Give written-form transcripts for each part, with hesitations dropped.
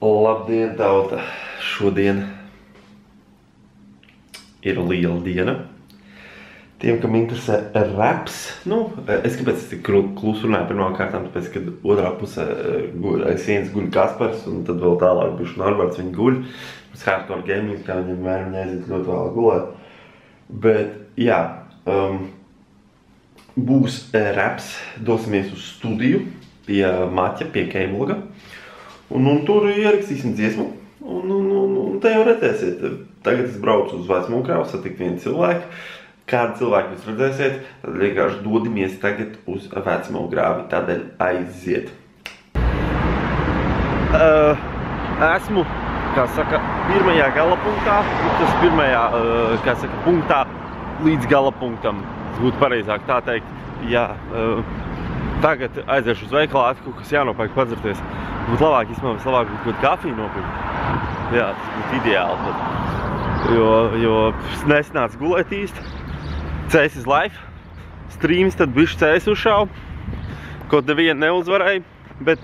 Labdien, tauta! Šodien ir liela diena. Tiem, kam interesē raps, es kāpēc es tik klusu runāju pirmām kārtām, tāpēc, kad otrā pusē aiz sienas guļ Kaspars, un tad vēl tālāk bišķi Norberts viņi guļ. Mums hardcore gaming, kā viņam vienmēr aiziet ļoti vēl gulēt. Bet, jā, būs raps, dosimies uz studiju pie Maķa, pie Keimloga. Un tur ierakstīsim dziesmu, un te jau redzēsiet. Tagad es braucu uz Vecmūkrāvu, satikt vienu cilvēku. Kādu cilvēku jūs redzēsiet, tad vienkārši dodamies tagad uz Vecmūkrāvi, tādēļ aiziet. Esmu, kā saka, pirmajā galapunktā, tas pirmajā, kā saka, punktā līdz galapunktam. Tas būtu pareizāk tā teikt, jā. Tagad aiziešu uz veikalātu, kaut kas jānopērk padzerties. Būtu labāk, vislabāk būtu kaut kafiju nopirkt. Jā, tas būtu ideāli pat. Jo nesanāca gulēt īsti. CS is life. Streams tad bišķi CS uzšāv. Kaut nevienu neuzvarēja. Bet,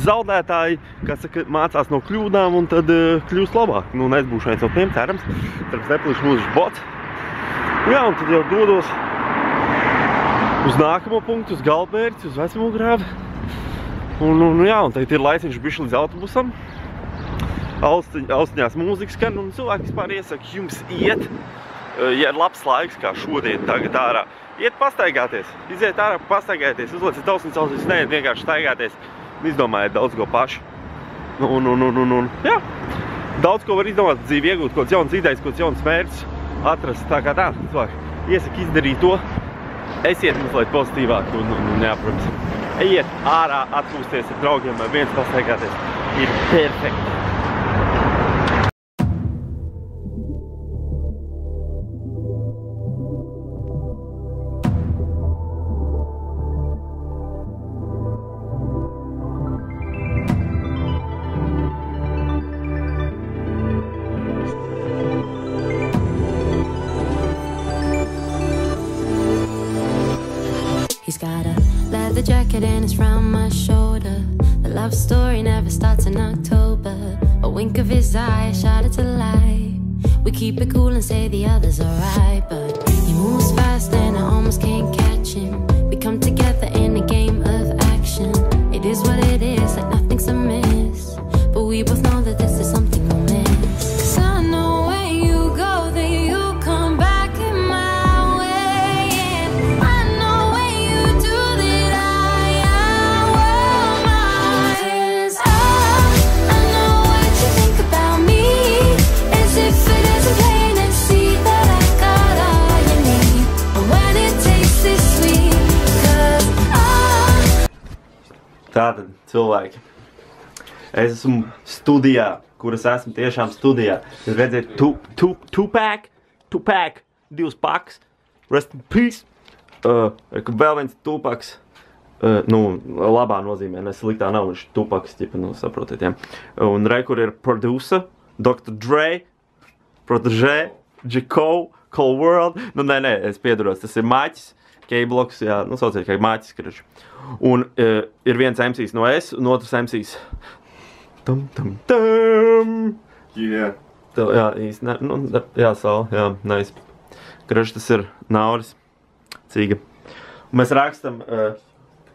zaudētāji, kā saka, mācās no kļūdām un tad kļūst labāk. Es būšu viens no tiem, cerams. Cerams, nepilīšu mūžu bots. Jā, un tad jau dodos uz nākamo punktu, uz Galbērci, uz Vecmūkrāvi. Un tagad ir laiciņš bišķi līdz autobusam. Austiņās mūzika skan, un cilvēki vispār iesaka jums iet, ja ir labs laiks, kā šodien tagad ārā. Iet pastaigāties, iziet ārā, pastaigāties, uzlieciet austiņas, neiet vienkārši staigāties, izdomājiet daudz ko paši. Jā, daudz ko var izdomāt dzīvi, iegūt kaut kāds jauns idejas, kaut kāds jauns mērķis, atrast tā kā tā. Cilvēki iesaka izdarīt to. Esiet mazliet pozitīvāk un neaprams. Ejiet ārā, atpūsties ar draugiem vai viens pastaigāties. Ir perfekti. He's got a leather jacket and it's round my shoulder. The love story never starts in October. A wink of his eye, a shot to light. We keep it cool and say the other's alright, but he moves fast and I almost can't catch him. We come together in a game of action. It is what it is, like nothing's amiss. But we both know that this is something we'll miss. 'Cause I know when you go, then you come back in my way. And I know when you do that, I will mind. 'Cause I know what you think about me, as if it isn't plain to see that I got all you need. But when it tastes this sweet, 'cause Tātad, cilvēki, es esmu studijā, kuras esmu tiešām studijā. Jūs redzēt, Tupac, 2 paks, rest in peace. Vēl viens Tupaks, labā nozīmē, ne sliktā nav, viņš Tupaks, saprotiet, jā. Un kur ir producer, Dr. Dre, Protégé, J. Cole, Cold World. Nē, es piedaros, tas ir Maķis, Keibloks, jā, sauciet kā Maķis, karaču. Un ir viens MCs no es, un otrs MCs. Yeah. Jā, īsti, jā, Saul, jā, nice. Karaču tas ir Nauris, Cīga. Un mēs rakstam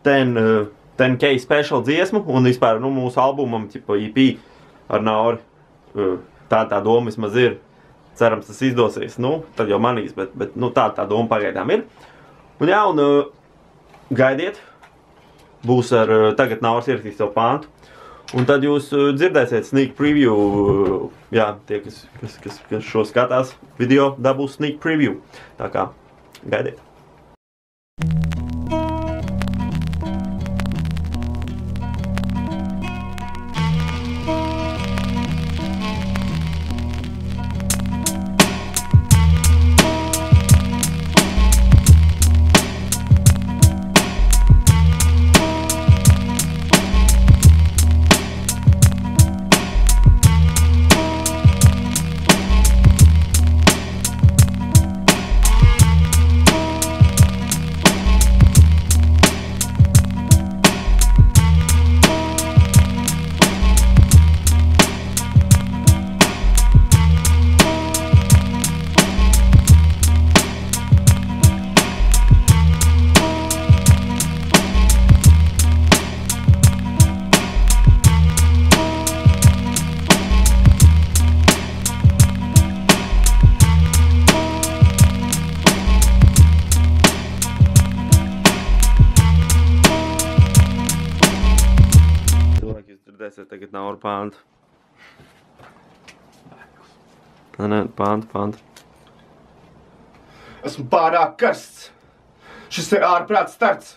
10K special dziesmu, un vispār, mūsu albumam, EP ar Nauri. Tā doma vismaz ir. Cerams, tas izdosies. Tad jau manīs, bet tā doma pagaidām ir. Un jā, gaidiet. Būs tagad Nauris ierakstīs savu pāntu. Un tad jūs dzirdēsiet sneak preview. Jā, tie, kas šo skatās video, dabūs sneak preview. Tā kā, gaidiet. Dzirdēsiet tagad Nauru pantu. Nē, pantu. Esmu pārāk karsts. Šis ir ārprāts starts.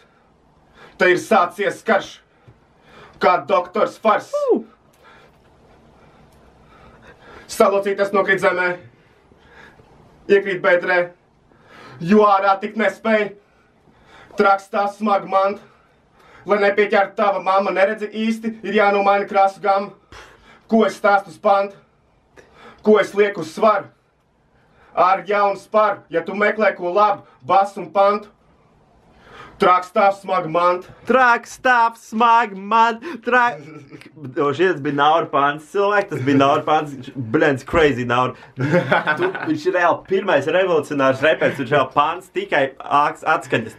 Te ir sācies karš. Kā doktors Fars. Salocītas nokrīt zemē. Iekrīt bedrē. Jo ārā tik nespēj. Trakstās smagu mantu. Lai nepieķertu tava mamma neredzi īsti, ir jānomaina krāsu gamma. Ko es stāstu uz pantu? Ko es lieku uz svaru? Ar jaunu sparu, ja tu meklē ko labu, basu un pantu. Trakstās smagu mantu. Trakstās smagu mantu. Šies bija Nauru pants cilvēki, tas bija Nauru pants. Blends crazy Nauru. Viņš ir reāli pirmais revolucionārs repers, viņš reāli pants tikai atskaņas,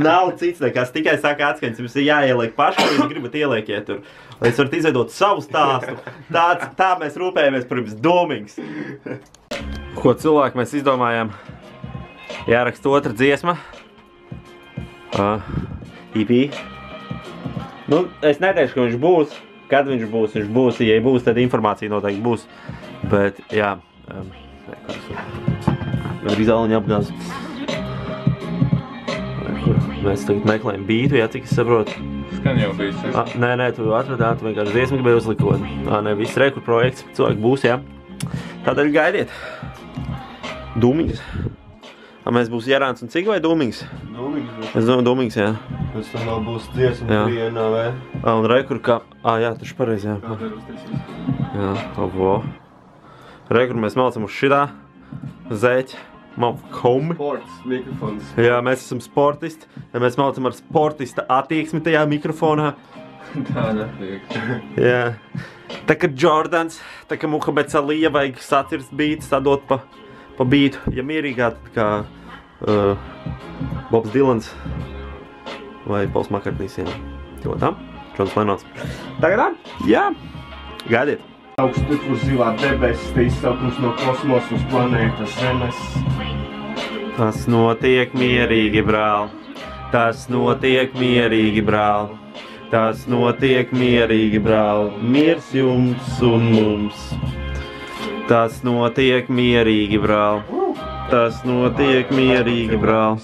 Nav cits nekas, tikai saka atskaņas. Jums ir jāieliek paši, ja jūs gribat ieliekiet tur. Lai jūs varat izveidot savu stāstu. Tā mēs rūpējamies par jums domīgs. Ko cilvēki mēs izdomājām? Jāraksta otra dziesma. EP. Nu, es neteikšu, ka viņš būs. Kad viņš būs. Ja būs, tad informācija noteikti būs. Bet, jā. Arī zāliņa apgāz. Mēs tagad meklējam bītu, jā, cik es saprotu. Skan jau bīts. Nē, tu atradāt, tu vienkārši dziesmu gribēji uzlikot. Nē, viss rekur projekts, cilvēki būs, jā. Tādēļ gaidiet. Dūmīgs. Mēs būs Jārāns un Cig vai Dūmīgs? Dūmīgs. Es domāju, Dūmīgs, jā. Es tam vēl būs dziesma vienā, vai? Un rekur kā... jā, taču pareizi, jā. Jā, avo. Rekur mēs malcam uz šitā. Zeķi. Homi. Sports, mikrofons. Jā, mēs esam sportisti. Ja mēs malcam ar sportista attieksmi tajā mikrofonā. Tā netiek. Jā. Tā kā Jordans, tā kā Muhameds Alija vajag sacirst bītu, sadot pa bītu. Ja mierīgā, tad kā Bobs Dilans vai Pauls Makartnīs, jā. Jo tā, Džons Lennons. Tagad, jā, gaidiet. Augstu uz zilā debesis, te izsaukums no kosmosa uz planētas Zemes. Tas notiek mierīgi, brāl. Tas notiek mierīgi, brāl. Tas notiek mierīgi, brāl. Miers jums un mums. Tas notiek mierīgi, brāl. Tas notiek mierīgi, brāl.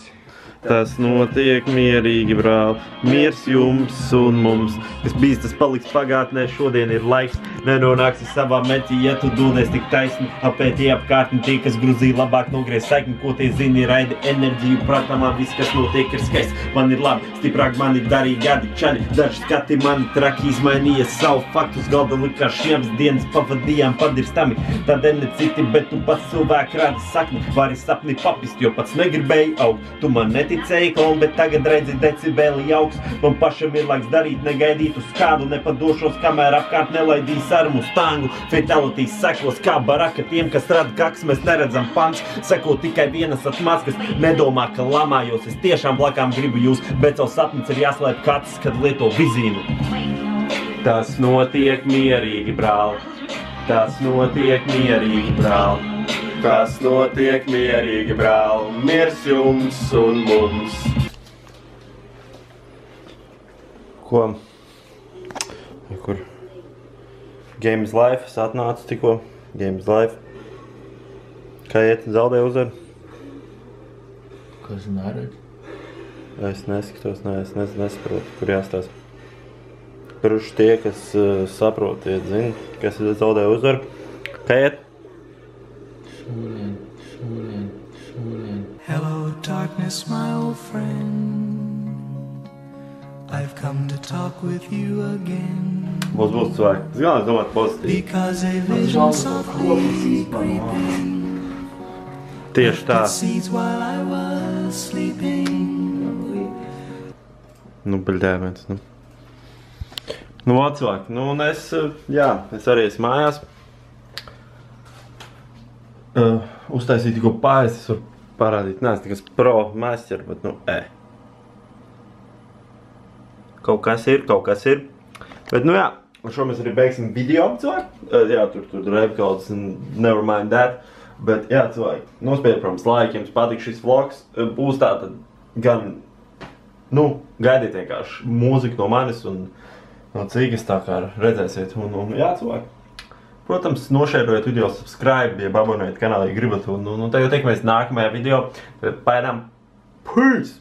Tas notiek mierīgi, brāl. Miers jums un mums. Kas bijis, tas paliks pagātnē, šodien ir laiks. Nenonāksi savā mērķī, ja tu dūdies tik taisni. Apētī apkārtni tie, kas Gruzija labāk nogriez saikni, ko tie zini, raidi enerģiju. Prātamā viss, kas notiek, ir skaists. Man ir labi, stiprāk mani darīja gadi čaļi. Daži skati mani traki izmainīja savu faktus. Galda likā šiems dienas pavadījām padirstami. Tādēļ ne citi, bet tu pats cilvēku rādi sakni. Vari sapni papist, jo pats negribēji augt. Tu man neticēji, klon, bet tagad redzi decibeli augs. Man pašam ir laiks darīt, negaidīt uz kādu. Nepadošos, kamēr apkārt nelaidīs ar Mustangu. Fatalities sekos kā baraka tiem, kas rada kaks, mēs neredzam pants. Seko tikai vienas atmaz, kas nedomā, ka lamājos. Es tiešām blakām gribu jūs, bet savu sapnis ir jāslēp kāds, kad lieto vizīnu. Tas notiek mierīgi, brāl. Tas notiek mierīgi, brāl. Tas notiek mierīgi, brāl. Miers jums un mums. Ko? Kur? Game is Life, es atnācu tikko. Game is Life. Kā iet, zaudēju uzvaru? Kas nerad? Es neskatos, es nesaprotu, kur jāstās. Kurš tie, kas saprotiet, zina, kas zaudēju uzvaru? Kā iet? Šodien. Hello, darkness, my old friend. I've come to talk with you again. Būs cilvēki. Es galvenais domāt pozitīvi. Because a vision softly creeping. Tieši tā. Seeds while I was sleeping. Nu, beļdēmens, nu. Nu, cilvēki. Nu, un es arī esmu mājās. Uztaisīju tikko pāris, es varu parādīt. Nē, es tikai pro master, bet, nu, Kaut kas ir. Bet, nu jā, ar šo mēs arī beigsim video, cilvēki. Jā, tur repkaudas and never mind that. Bet, jā, cilvēki, nospiediet, protams, laiku, jums patīk šis vlogs. Būs tātad gan, gaidiet vienkārši mūziku no manis un No cīgas tā kā redzēsiet. Un jā, cilvēki. Protams, nošērojiet video, subscribe, ja abonējiet kanālu, ja gribat. Un tad jau tiekamies nākamajā video. Pēdām. Peace!